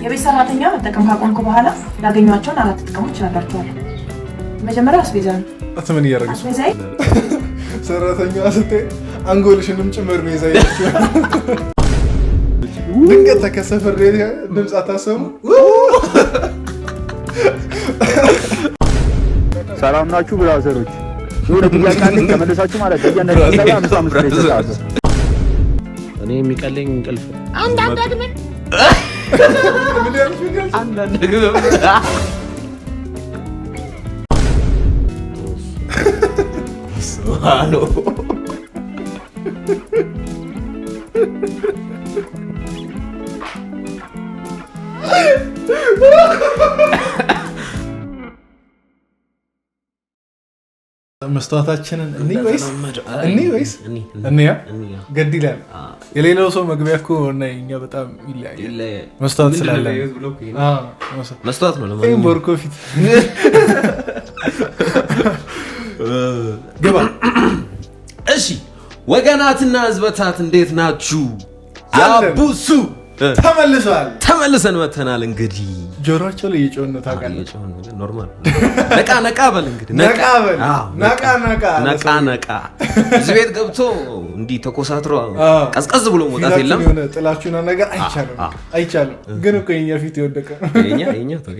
የቤት ሰራተኛ መጠቀም ካቆምኩ በኋላ ያገኟቸውን 4 ጥቅሞች እነግራችኋለሁ። መጀመሪያ አስቤዛ ነው። ምን እያደረግሽ? ሰራተኛዋ ስትሄድ አንጎልሽንም ጭምር ነው ይዛያችሁ። ድንገት ተከሰፈር ድምፅ አታሰሙ። ሰላም ናችሁ ብራዘሮች? የሆነ ጥያቄ አለኝ ተመለሳችሁ ማለት ነው። ያነሳ 55 ተሳሰ እኔ የሚቀለኝ እንቅልፍ አንዳንድ ደግመን መስተዋታችንን እኔ ወይስ ገድ ይላል። የሌላው ሰው መግቢያ እኮ እና የእኛ በጣም ይለያያል። መስተዋት ስላለ መስተዋት ነው ለማንኛውም ቦርኮ ፊት ገባ። እሺ ወገናትና ህዝበታት እንዴት ናችሁ? ያቡሱ ተመልሰን መተናል። እንግዲህ ጆሮአቸው ላይ እየጮህን ታውቃለህ። ኖርማል ነቃ በል እንግዲህ ነቃ እዚህ ቤት ገብቶ እንዲህ ተኮሳትሮ ቀዝቀዝ ብሎ መውጣት የለም። ጥላችሁና ነገር አይቻልም። ግን እኮ የኛ ፊት የወደቀ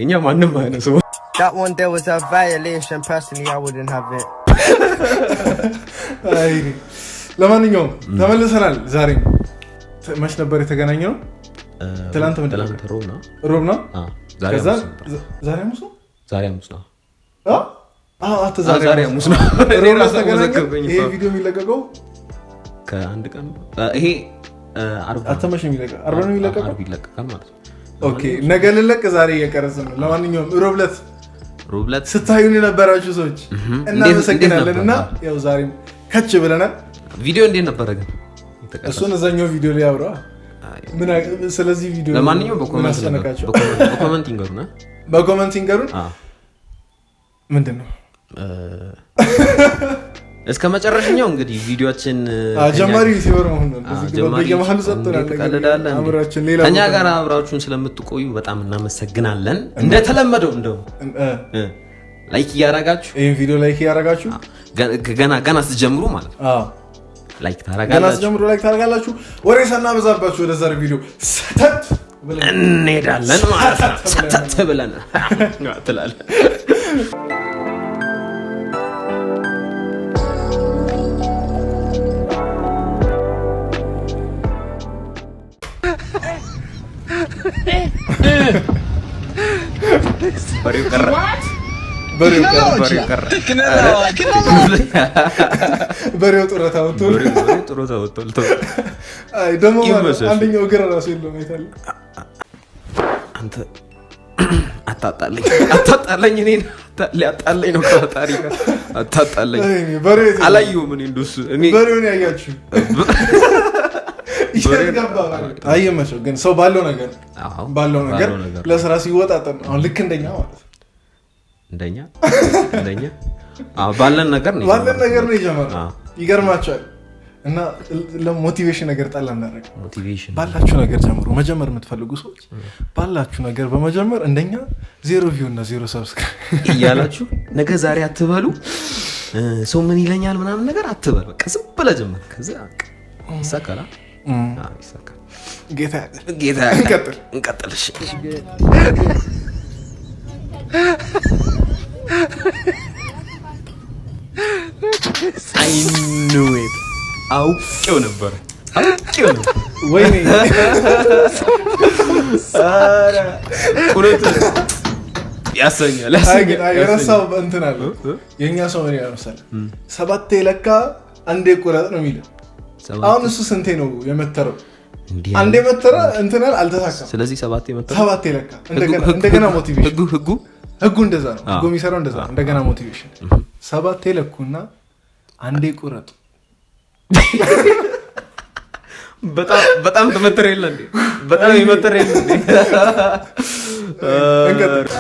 የኛ ማንም አይነሰው That one there was a violation. Personally, I wouldn't have it. ለማንኛውም ተመልሰናል። ዛሬ መች ነበር የተገናኘው? ትላንት ሮብ ነው። ዛሬ ሐሙስ ነው። ዛሬ ሐሙስ ነው። ይሄ ቪዲዮ የሚለቀቀው ከአንድ ቀን ይሄ አተመሽ የሚለቀቀው አርብ ነው የሚለቀቀው። አርብ ይለቀቃል ማለት ነው። ኦኬ ነገ ልለቅ ዛሬ እየቀረጽን ነው። ለማንኛውም ሮብ ዕለት ስታዩን የነበራችሁ ሰዎች እናመሰግናለን። እና ያው ዛሬም ከች ብለናል። ቪዲዮ እንዴት ነበረ ግን? እሱን እዛኛው ቪዲዮ ላይ አብራ ምን ስለዚህ ቪዲዮ ለማንኛውም በኮመንት ይንገሩን ምንድነው እስከ መጨረሻው እንግዲህ ቪዲዮአችን ጀማሪ ሲወር መሆን ነው። በየመሐሉ ሰጥተናል። ከኛ ጋር አብራችሁን ስለምትቆዩ በጣም እናመሰግናለን። እንደተለመደው እንደው ላይክ ያረጋችሁ ይሄን ቪዲዮ ላይክ ያረጋችሁ ገና ስትጀምሩ ማለት ነው ላይክ ታረጋላችሁ። ወሬ ሳናበዛባችሁ ወደ ዛሬ ቪዲዮ ሰተት እንሄዳለን ማለት ነው። ሰተት ብለን ትላለህ። በሬው ጡረታ ወጥቷል። አይ ደሞ አንደኛው እግር ራሱ የለውም። አይታለ አንተ አታጣለኝ እኔ ሊያጣለኝ ነው ከፈጣሪ ጋር አታጣለኝ። አላየሁም እኔ እንደሱ በሬውን ያያችሁ አየመቸው። ግን ሰው ባለው ነገር ለስራ ሲወጣጠን አሁን ልክ እንደኛ ማለት እንደኛ ባለን ነገር ነው የጀመረው። ይገርማቸዋል። እና ለሞቲቬሽን ነገር ጣል እናደርግ። ባላችሁ ነገር ጀምሩ። መጀመር የምትፈልጉ ሰዎች ባላችሁ ነገር በመጀመር እንደኛ 0 ቪው እና 0 ሰብስክራይብ እያላችሁ ነገ ዛሬ አትበሉ። ሰው ምን ይለኛል ምናምን ነገር አትበል። በቃ ዝም ብለህ ጀምር። ከዛ ይሳካል። ይሳካል። ጌታ እንቀጥል። እሺ I knew it. አውቄው ነበር። ወይኔ ቁርጥ ያሰኛል። አይረሳው እንትን አለ የኛ ሰው ምን ያመሳል 7 ለካ አንዴ ቁረጥ ነው የሚለው። አሁን እሱ ስንቴ ነው የመተረው? አንዴ መተረ እንትናል አልተሳካም። ስለዚህ 7 የመተረው 7 ለካ እንደገና ሞቲቬሽን ህጉ እንደዛ ነው። ህጉ የሚሰራው እንደዛ ነው። እንደገና ሞቲቬሽን 7 ለኩና አንዴ ቁረጡ። በጣም ተመተረ የለ እንዴ? በጣም ይመተረ የለ እንዴ?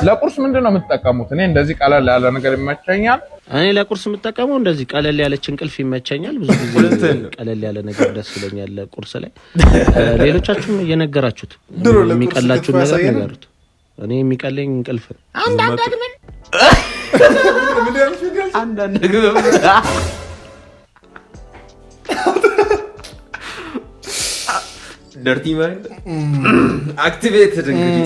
ለቁርስ ምንድነው የምትጠቀሙት? እኔ እንደዚህ ቀለል ያለ ነገር ይመቸኛል። እኔ ለቁርስ የምጠቀመው እንደዚህ ቀለል ያለች እንቅልፍ ይመቸኛል። ብዙ ጊዜ ቀለል ያለ ነገር ደስ ይለኛል ለቁርስ ላይ። ሌሎቻችሁም እየነገራችሁት የሚቀላችሁ ነገር ነገሩት። እኔ የሚቀለኝ እንቅልፍ አንዳንድ ደግመን ደርቲ ማይንድ አክቲቬትድ እንግዲህ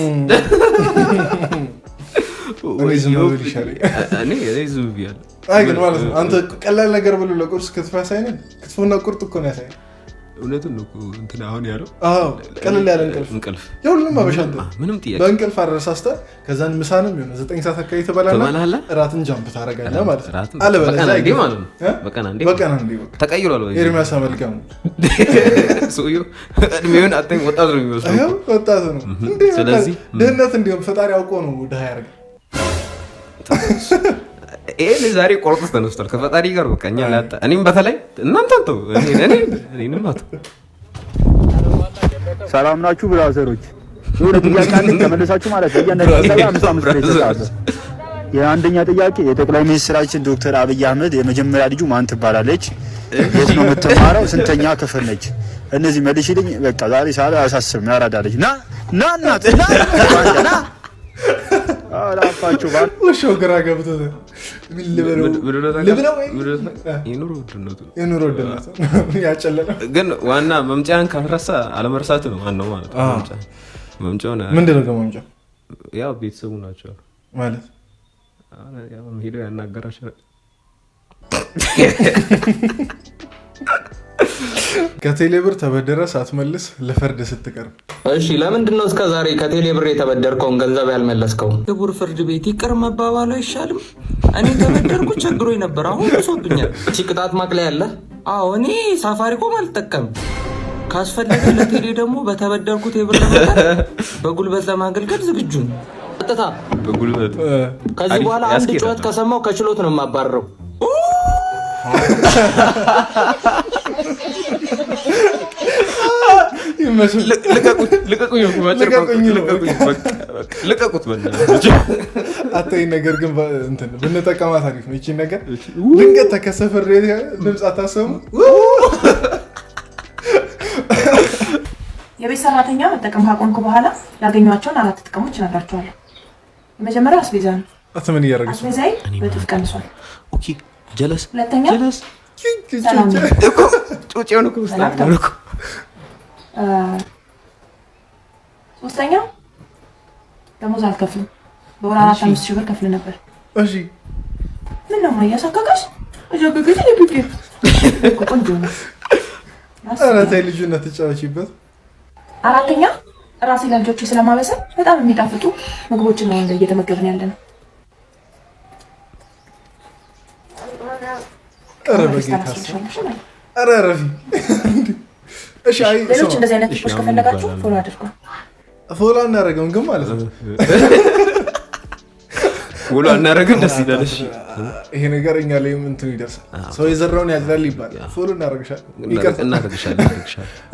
እኔ ዝም ብያለሁ። አይ ግን ማለት ነው አንተ ቀላል ነገር ብሎ ለቁርስ ክትፎ ያሳይነን ክትፎና ቁርጥ እኮ ነው ያሳይነን። እውነቱን ነው እንትን አሁን ያለው ቀለል ያለ እንቅልፍ የሁሉም አበሻንተ ምንም ጥያቄ በእንቅልፍ አረሳስተ ከዛን ምሳንም ይሆነ 9 ሰዓት አካባቢ ተበላና እራትን ጃምፕ ታረጋለህ ማለት ነው። አለበለዚያ አይዲ ማለት ነው በቀን አንዴ ተቀይሯል ወይ ኤርሚያስ አመልካሙ ሶዩ እድሜውን አጥተን ወጣት ነው የሚመስለው ወጣት ነው። ስለዚህ ድህነት እንዲሁም ፈጣሪ አውቆ ነው ድሃ ያደርጋል። ኤል ዛሬ ቆርጦስ ተነስቷል ከፈጣሪ ጋር በቃኛ ላጣ እኔም በተለይ እናንተን ተው እኔንም አት ሰላም ናችሁ ብራዘሮች? የሆነ ጥያቄ አለኝ ተመለሳችሁ ማለት ነው። እያንዳንዱ 55 ይሰጣል። የአንደኛ ጥያቄ የጠቅላይ ሚኒስትራችን ዶክተር አብይ አህመድ የመጀመሪያ ልጁ ማን ትባላለች? የት ነው የምትማረው? ስንተኛ ክፍል ነች? እነዚህ መልሽልኝ። በቃ ዛሬ ሳላ አሳስብም ያራዳለች ና አራፋችሁ ባል ወሽው ግራ ገብቶት ምን ልበለው የኑሮ ውድነቱ ያጨለለ ግን ዋና መምጫን ከፈረሰ አለመርሳት ነው ዋናው ማለት ነው። መምጫው ምንድነው ከመምጫው ያው ቤተሰቡ ናቸው ማለት ያው ሄዶ ያናገራቸው ከቴሌብር ተበደረ ሳትመልስ ለፍርድ ስትቀርብ። እሺ ለምንድን ነው እስከ ዛሬ ከቴሌብር የተበደርከውን ገንዘብ ያልመለስከው? ክቡር ፍርድ ቤት ይቅር መባባሉ አይሻልም? እኔ ተበደርኩ ቸግሮኝ ነበር፣ አሁን ብሶብኛል። እቺ ቅጣት ማቅለያ አለ? አዎ እኔ ሳፋሪኮም አልጠቀም። ካስፈለገ ለቴሌ ደግሞ በተበደርኩት የብር መጠን በጉልበት ለማገልገል ዝግጁ ነኝ። ቀጥታ በጉልበት ከዚህ በኋላ አንድ ጩኸት ከሰማው ከችሎት ነው የማባረረው። ልቀቁት አታይ ነገር ግን እንትን ብንጠቀማት አሪፍ ነው። እቺ ነገር ድንገት ተከሰፈር ድምጽ አታሰሙ። የቤት ሰራተኛ መጠቀም ካቆምኩ በኋላ ያገኟቸውን 4 ጥቅሞች እነግራቸዋለሁ። የመጀመሪያው አስቤዛ ነው። ምን እያደረገች ነው? አስቤዛዬ በጥፍ ቀንሷል። ኦኬ ጀለስ ሁለተኛ ሰላም እኮ ጩጬውን እኮ ስታደርጉ እኮ ሶስተኛ ደሞዝ አልከፍልም። በወር 4-5 ሺህ ብር ከፍል ነበር። እሺ ምን ነው ማያሳካካሽ? አጀገገኝ ልብቄ ቆንጆ ነው። አራቴ ልጅነት ተጫዋችበት። አራተኛ ራሴ ለልጆቼ ስለማበሰል በጣም የሚጣፍጡ ምግቦችን ነው እየተመገብን ያለነው። ረፊ እሺ አይ ሌሎች እንደዚህ አይነት ቲፖች ከፈለጋችሁ ፎሎ አድርጉ። ፎሎ እናደርገውን ግን ማለት ነው ፎሎ እናደርገን ደስ ይላል። እሺ ይሄ ነገር እኛ ላይ ምን እንትን ይደርሳል። ሰው የዘራውን ያጭዳል ይባላል። ፎሎ እናደርግሻለን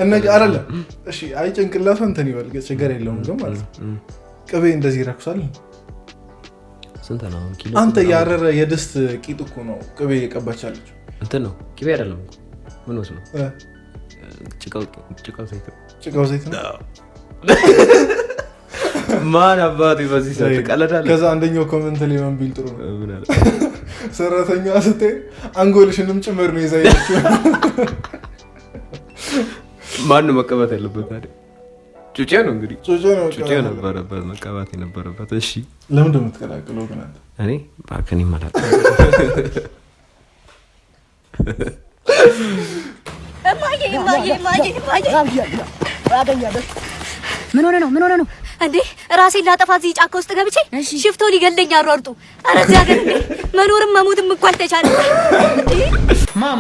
እና አይደለም እሺ አይ ጭንቅላቱ እንትን ይበል ችግር የለውም ግን ማለት ነው ቅቤ እንደዚህ ይረክሳል። ስንት ነው ኪሎ? አንተ ያረረ የድስት ቂጥ እኮ ነው ቅቤ የቀባቻለች እንትን ነው ቅቤ አይደለም እኮ ምን ወስ ነው ጭቃው ዘይት ነው። ማን አባቴ በዚህ ሰዓት ቀለዳለ። ከዛ አንደኛው ኮሜንት ላይ ምን ቢል ጥሩ ነው ምን አለ ሰራተኛዋ ስትይ አንጎልሽንም ጭምር ነው ይዛይልሽ። ማን መቀባት ያለበት አይደል? ጩጬ ነው እንግዲህ ጩጬ ነበረበት መቀባት የነበረበት። እሺ ለምን እንደምትቀላቅለው ግን አንተ? እኔ ባከኒ ማለት ምን ሆነ ነው እንዴ? ራሴን ላጠፋ እዚህ ጫካ ውስጥ ገብቼ ሽፍቶ ሊገለኝ አሯርጡ። ኧረ እዚህ ሀገር እንዴ መኖርም መሞትም እኮ አልተቻለም።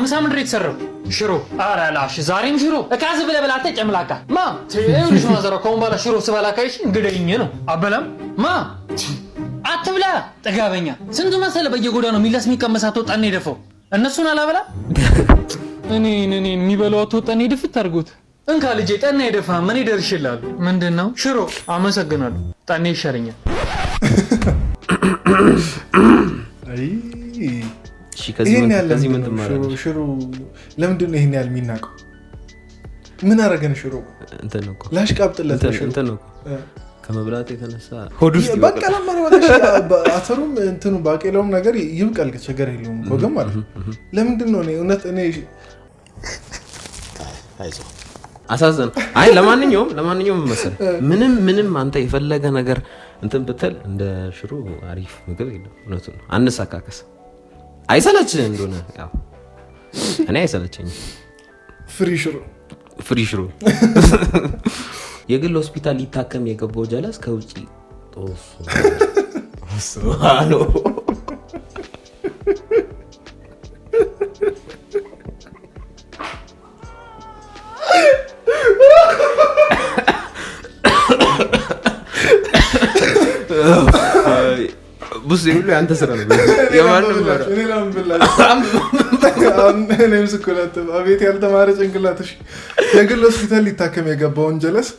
ምሳ ምንድን ነው የተሰራው? ሽሮ። ኧረ ላሽ ዛሬም ሽሮ እካዝ ብለህ ብላ ጨምላቃ ትንሽ ማዘራ ከሆን በኋላ ሽሮ ስበላ ካይሽ እንግደኝ ነው አበላም አትብላ ጥጋበኛ። ስንቱ መሰለ በየጎዳናው ሚላስ የሚቀመሳት ወጣኔ ደፈው እነሱን አላበላ እኔ የሚበላው ወጣኔ ድፍት አድርጎት እንካ ልጄ ጠና የደፋ ምን ይደርሽላል? ምንድነው? ሽሮ። አመሰግናለሁ። ጠኔ ይሻለኛል። እሺ ከዚህ ምን ትማራለህ? ሽሮ ለምንድን ነው ይሄን ያህል የሚናቀው? ምን አደረገን? ሽሮ እንትን ነው እኮ ላሽቃብጥለት እንትን ነው ከመብላት የተነሳ ሆድ ውስጥ በቀላ ማለት አተሩም እንትኑ ባቄላውም ነገር ይብቀል ችግር የለውም እኮ ግን ማለት ለምንድን ነው እውነት እኔ አሳዘን። አይ ለማንኛውም መሰለህ ምንም አንተ የፈለገ ነገር እንትን ብትል እንደ ሽሮ አሪፍ ምግብ የለም። እውነቱን ነው። አንሳካከስ አይሰለችህ እንደሆነ ያው እኔ አይሰለችኝም። ፍሪ ሽሮ የግል ሆስፒታል ሊታከም የገባው ጀለስ ከውጪ ጦሱ አስባሎ ቡስ ይሁሉ አንተ ስራ ነው የማንም እኔም ስኩላት አቤት ያልተማረ ጭንቅላትሽ። የግል ሆስፒታል ሊታከም የገባውን ጀለስ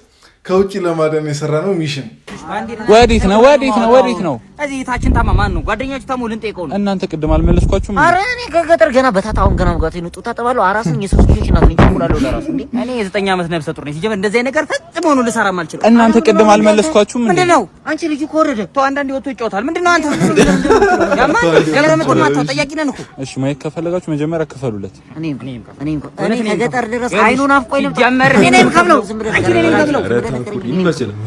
ከውጪ ለማዳን የሰራ ነው ሚሽን። ወዴት ነው? እዚህ ታችን ታማ ማን ነው? ጓደኛችሁ ታሙ ልንጠይቀው ነው። እናንተ ቅድም አልመለስኳችሁም? አረ እኔ ከገጠር ገና በታታውን ገና መጋቴ ነው ጡታ ተባለው አራስን የሶስት ልጅ እናት ነኝ ተሙላለው ለራሱ እንዴ እኔ የ9 ዓመት ነብሰ ጡር ነኝ። ሲጀመር እንደዚህ ነገር ፈጽሞ ነው ልሰራ ማልችል። እናንተ ቅድም አልመለስኳችሁም? ምንድነው አንቺ ልጅ ኮረደ ተው አንዳንዴ ወጥቶ ይጫወታል። ምንድነው አንተ ያማ ገለመት ማታው ጠያቂ ነን እኮ። እሺ ማይክ ከፈለጋችሁ መጀመሪያ ከፈሉለት። እኔ ከገጠር ድረስ አይኑን አፍቆይ ነው ጀመር እኔም ከብለው ዝም ብለህ እኔም ከብለው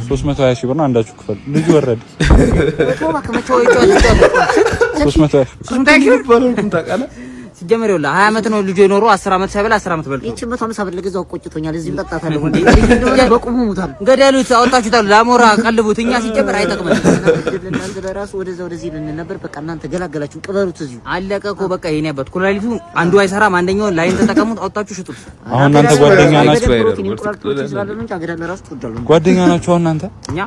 320 ሺህ ብር ነው አንዳችሁ ክፈሉ። ልጅ ወረደ ሲጀመር ይኸውልህ 20 ዓመት ነው ልጅ የኖረው 10 ዓመት ሳይበላ 10 ዓመት በልቶ እቺ 150 ብር ለገዛው ቆጭቶኛል። እዚህም ጠጣታለሁ እንዴ በቁሙ ሙታል ገደሉት አወጣችሁታል። ላሞራ ቀልቡት። እኛ ሲጀመር አይጠቅመንም። እናንተ ለራሱ ወደዚህ ልንል ነበር። በቃ እናንተ ገላገላችሁ ቅበሩት። እዚሁ አለቀ እኮ በቃ የኔ አባት ኩላሊቱ አንዱ አይሰራም። አንደኛውን ላይን ተጠቀሙት አውጣችሁ ሽጡት። አሁን እናንተ ጓደኛ ናችሁ እናንተ እኛ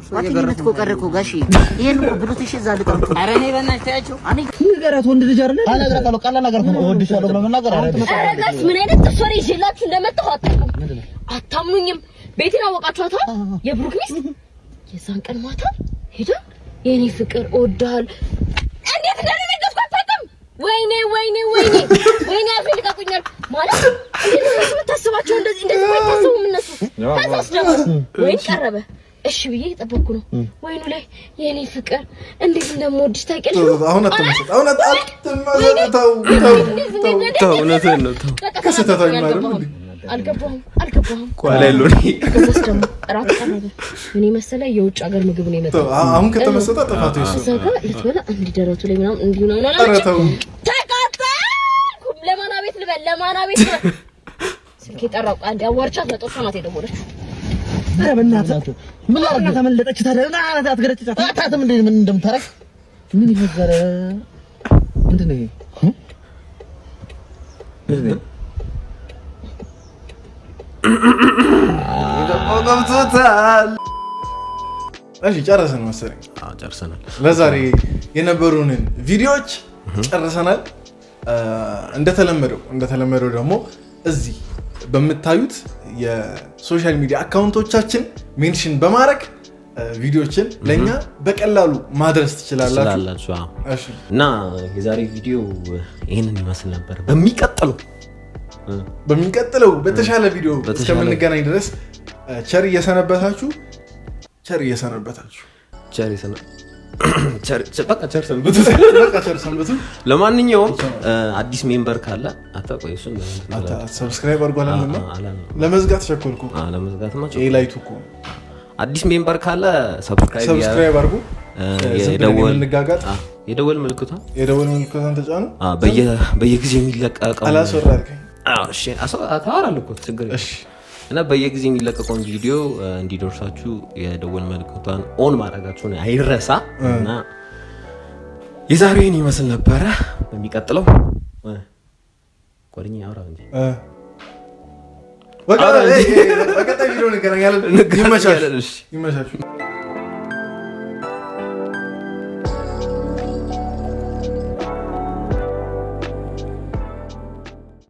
ጓደኝነት እኮ ቀረ እኮ ጋሼ። ይሄን እኮ ብሉት እሺ እዛ ልቀም። ኧረ እኔ በእናትሽ ታያቸው እኔ ንገራት ወንድ ልጅ አይደለ አነግራታለሁ። ቀላል ነገር ነው እወድሻለሁ ብሎ መናገር አይደለም። ኧረ ጋሽ ምን አይነት ጥፍር ይዤላችሁ እንደመጣሁ አታምኑኝም። ቤቴን አወቃችኋታ? የብሩክ ሚስት የዛን ቀን ማታ ሄዳ የኔ ፍቅር እወድሃለሁ እንዴት እንደነገርኩት አታውቅም። ወይኔ አፍሪካ ልቀቁኛል ማለት እንደዚህ ታስባቸው እንደዚህ ወይ ታስቡም እነሱ ከዛስ ደግሞ ወይ ቀረበ እሺ ብዬ እየጠበቅኩ ነው። ወይኑ ላይ የኔ ፍቅር እንዴት እንደምወድሽ ታውቂያለሽ። አሁን አትመሰጥ አሁን አትመሰጣው እውነትህን ነው። ከስተታው ይማር አልገባሁም ቋላይሎኒ ከዛስ ደግሞ እራት ቀረበ። እኔ መሰለ የውጭ ሀገር ምግብ ነው የመጣው። አሁን ከተመሰጣ ጥፋቱ ይሱ እዛ ጋር ልትበላ እንዲደረቱ ላይ ምናምን እንዲሁ ነው አላችሁ። ተቃጠልኩ። ለማና ቤት ልበል ስልኬ ጠራው። አንድ አዋርቻት ለጦር ናት የደወለችው። ኧረ በእናትህ ምን አድርጋ ተመለጠች ታዲያ? አትገረጭቻት አታትም እንዴ ምን እንደምታረግ ምን ይፈዘረ ምንድን ነው ይሄ? ገብቶታል። እሺ ጨረሰን መሰለኝ። ጨርሰናል። ለዛሬ የነበሩንን ቪዲዮዎች ጨርሰናል። እንደተለመደው ደግሞ እዚህ በምታዩት የሶሻል ሚዲያ አካውንቶቻችን ሜንሽን በማድረግ ቪዲዮችን ለኛ በቀላሉ ማድረስ ትችላላችሁ። እና የዛሬ ቪዲዮ ይሄንን ይመስል ነበር። በሚቀጥለው በተሻለ ቪዲዮ እስከምንገናኝ ድረስ ቸር እየሰነበታችሁ ቸር ሰንብቱ። ለማንኛውም አዲስ ሜምበር ካለ አታቆይ እሱን ሰብስክራይብ አድርጓልና ለመዝጋት ቸኮልኩ። ላይቱ እኮ አዲስ ሜምበር ካለ ሰብስክራይብ አድርጉ። የደወል ምልክቷን ተጫኑ። በየጊዜው የሚለቀቀው አላስወራልከኝ። እሺ ታወራለህ እኮ ችግር የለም። እና በየጊዜው የሚለቀቀውን ቪዲዮ እንዲደርሳችሁ የደወል ምልክቷን ኦን ማድረጋችሁን አይረሳ። እና የዛሬውን ይመስል ነበረ። በሚቀጥለው ጓደኛዬ አውራ እንጂ በቀጣይ ቪዲዮ እንገናኛለን። ይመቻችሁ።